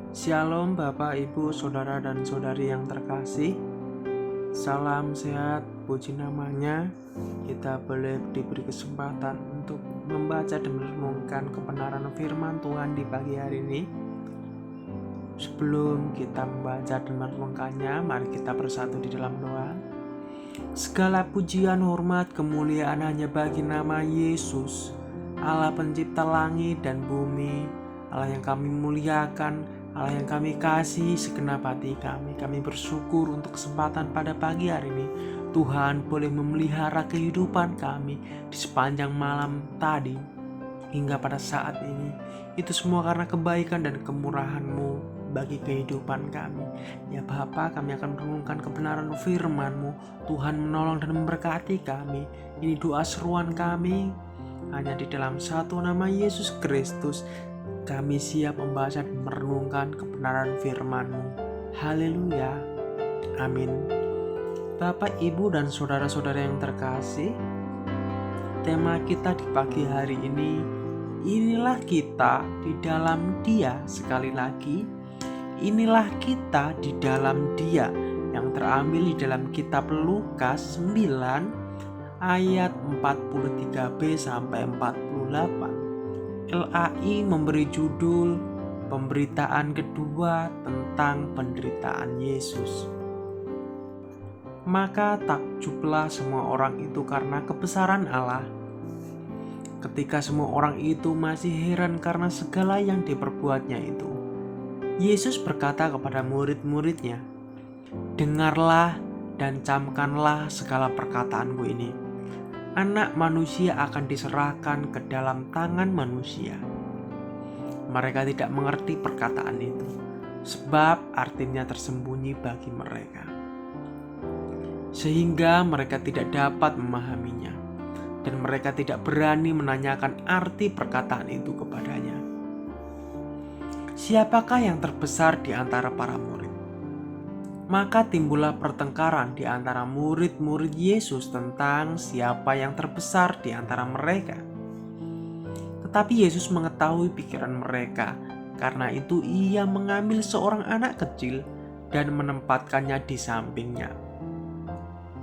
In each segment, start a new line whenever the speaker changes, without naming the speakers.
Shalom Bapak, Ibu, Saudara dan Saudari yang terkasih. Salam sehat, puji namanya. Kita boleh diberi kesempatan untuk membaca dan merenungkan kebenaran firman Tuhan di pagi hari ini. Sebelum kita membaca dan merenungkannya, mari kita bersatu di dalam doa. Segala pujian, hormat, kemuliaan hanya bagi nama Yesus, Allah pencipta langit dan bumi, Allah yang kami muliakan, Allah yang kami kasih segenap hati kami. Kami bersyukur untuk kesempatan pada pagi hari ini. Tuhan boleh memelihara kehidupan kami di sepanjang malam tadi hingga pada saat ini. Itu semua karena kebaikan dan kemurahan-Mu bagi kehidupan kami. Ya Bapa, kami akan merenungkan kebenaran firman-Mu. Tuhan menolong dan memberkati kami. Ini doa seruan kami hanya di dalam satu nama Yesus Kristus. Kami siap membaca dan merenungkan kebenaran firman-Mu. Haleluya. Amin. Bapak, Ibu, dan saudara-saudara yang terkasih, tema kita di pagi hari ini, inilah kita di dalam Dia. Sekali lagi, inilah kita di dalam Dia, yang terambil di dalam kitab Lukas 9 ayat 43b sampai 48. LAI memberi judul pemberitaan kedua tentang penderitaan Yesus. Maka takjublah semua orang itu karena kebesaran Allah. Ketika semua orang itu masih heran karena segala yang diperbuatnya itu, Yesus berkata kepada murid-muridnya, "Dengarlah dan camkanlah segala perkataanku ini. Anak manusia akan diserahkan ke dalam tangan manusia." Mereka tidak mengerti perkataan itu, sebab artinya tersembunyi bagi mereka, sehingga mereka tidak dapat memahaminya, dan mereka tidak berani menanyakan arti perkataan itu kepadanya. Siapakah yang terbesar di antara para murid? Maka timbullah pertengkaran di antara murid-murid Yesus tentang siapa yang terbesar di antara mereka. Tetapi Yesus mengetahui pikiran mereka, karena itu Ia mengambil seorang anak kecil dan menempatkannya di sampingnya,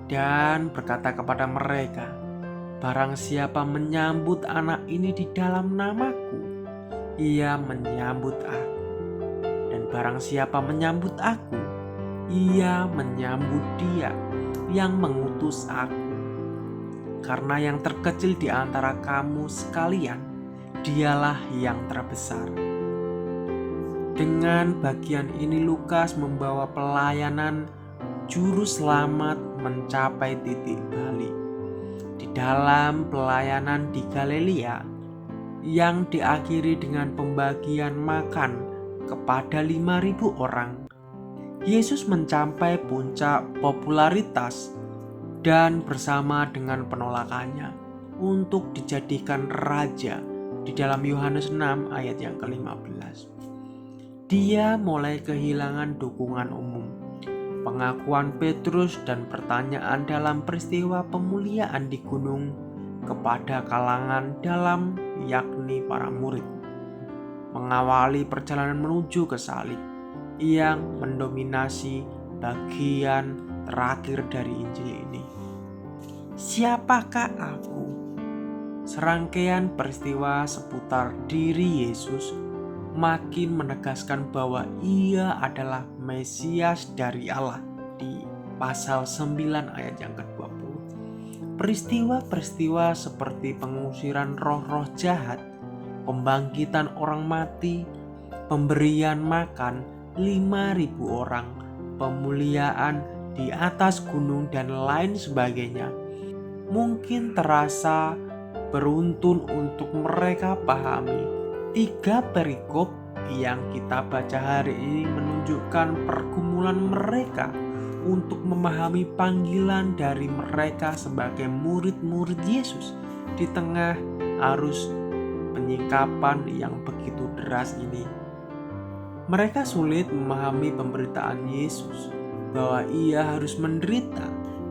dan berkata kepada mereka, "Barang siapa menyambut anak ini di dalam namaku, ia menyambut aku. Dan barang siapa menyambut aku, ia menyambut Dia yang mengutus aku. Karena yang terkecil di antara kamu sekalian, dialah yang terbesar." Dengan bagian ini Lukas membawa pelayanan juru selamat mencapai titik balik. Di dalam pelayanan di Galilea yang diakhiri dengan pembagian makan kepada 5.000 orang, Yesus mencapai puncak popularitas dan bersama dengan penolakannya untuk dijadikan raja di dalam Yohanes 6 ayat yang ke-15. Dia mulai kehilangan dukungan umum, pengakuan Petrus dan pertanyaan dalam peristiwa pemuliaan di gunung kepada kalangan dalam, yakni para murid, mengawali perjalanan menuju ke salib yang mendominasi bagian terakhir dari Injil ini. Siapakah aku? Serangkaian peristiwa seputar diri Yesus makin menegaskan bahwa Ia adalah Mesias dari Allah di pasal 9 ayat yang ke-20. Peristiwa-peristiwa seperti pengusiran roh-roh jahat, pembangkitan orang mati, pemberian makan 5.000 orang, pemuliaan di atas gunung dan lain sebagainya, mungkin terasa beruntun untuk mereka pahami. 3 perikop yang kita baca hari ini menunjukkan pergumulan mereka untuk memahami panggilan dari mereka sebagai murid-murid Yesus di tengah arus penyikapan yang begitu deras ini. Mereka sulit memahami pemberitaan Yesus bahwa Ia harus menderita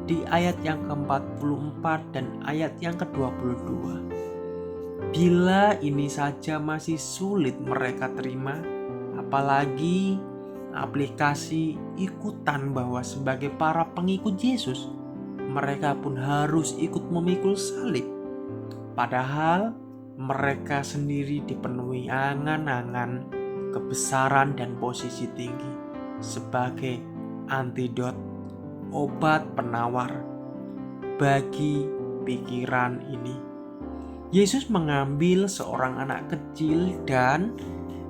di ayat yang ke-44 dan ayat yang ke-22. Bila ini saja masih sulit mereka terima, apalagi aplikasi ikutan bahwa sebagai para pengikut Yesus, mereka pun harus ikut memikul salib. Padahal mereka sendiri dipenuhi angan-angan kebesaran dan posisi tinggi sebagai antidot, obat penawar bagi pikiran ini. Yesus mengambil seorang anak kecil dan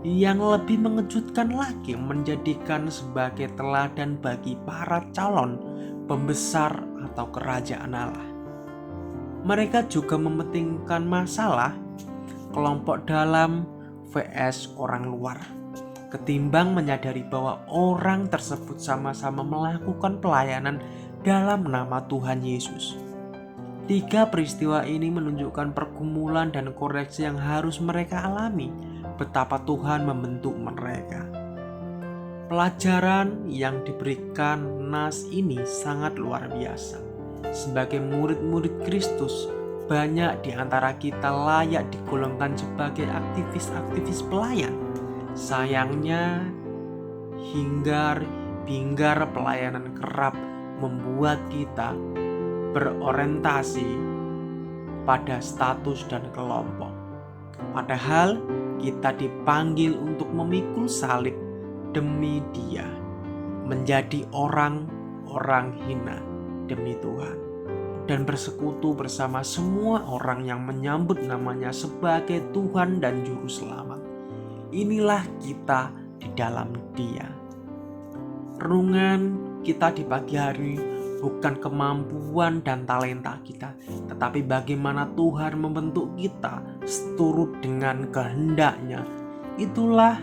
yang lebih mengejutkan lagi menjadikan sebagai teladan bagi para calon pembesar atau kerajaan Allah. Mereka juga mementingkan masalah kelompok dalam vs orang luar, ketimbang menyadari bahwa orang tersebut sama-sama melakukan pelayanan dalam nama Tuhan Yesus. 3 peristiwa ini menunjukkan pergumulan dan koreksi yang harus mereka alami, betapa Tuhan membentuk mereka. Pelajaran yang diberikan nas ini sangat luar biasa. Sebagai murid-murid Kristus, banyak di antara kita layak digolongkan sebagai aktivis-aktivis pelayan. Sayangnya, hingar-bingar pelayanan kerap membuat kita berorientasi pada status dan kelompok. Padahal kita dipanggil untuk memikul salib demi Dia, menjadi orang-orang hina demi Tuhan, dan bersekutu bersama semua orang yang menyambut namanya sebagai Tuhan dan Juru Selamat. Inilah kita di dalam Dia. Renungan kita di pagi hari bukan kemampuan dan talenta kita, tetapi bagaimana Tuhan membentuk kita seturut dengan kehendak-Nya. Itulah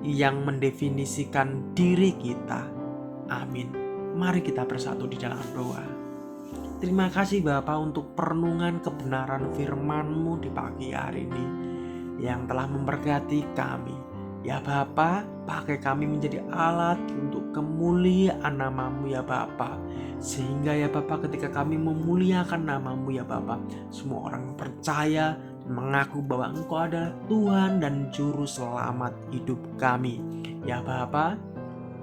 yang mendefinisikan diri kita. Amin. Mari kita bersatu di dalam doa. Terima kasih Bapa untuk perenungan kebenaran firman-Mu di pagi hari ini yang telah memberkati kami. Ya Bapa, pakai kami menjadi alat untuk kemuliaan nama-Mu ya Bapa. Sehingga ya Bapa, ketika kami memuliakan nama-Mu ya Bapa, semua orang percaya dan mengaku bahwa Engkau adalah Tuhan dan Juru Selamat hidup kami. Ya Bapa,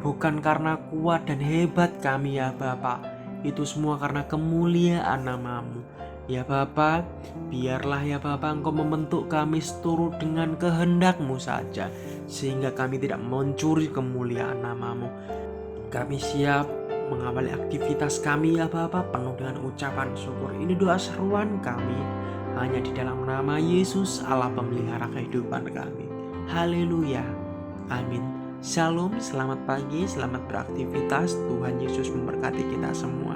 bukan karena kuat dan hebat kami ya Bapa, itu semua karena kemuliaan nama-Mu. Ya Bapa, biarlah ya Bapa Engkau membentuk kami seturut dengan kehendak-Mu saja, sehingga kami tidak mencuri kemuliaan nama-Mu. Kami siap mengawali aktivitas kami ya Bapa penuh dengan ucapan syukur. Ini doa seruan kami hanya di dalam nama Yesus, Allah pemelihara kehidupan kami. Haleluya. Amin. Shalom, selamat pagi, selamat beraktivitas. Tuhan Yesus memberkati kita semua.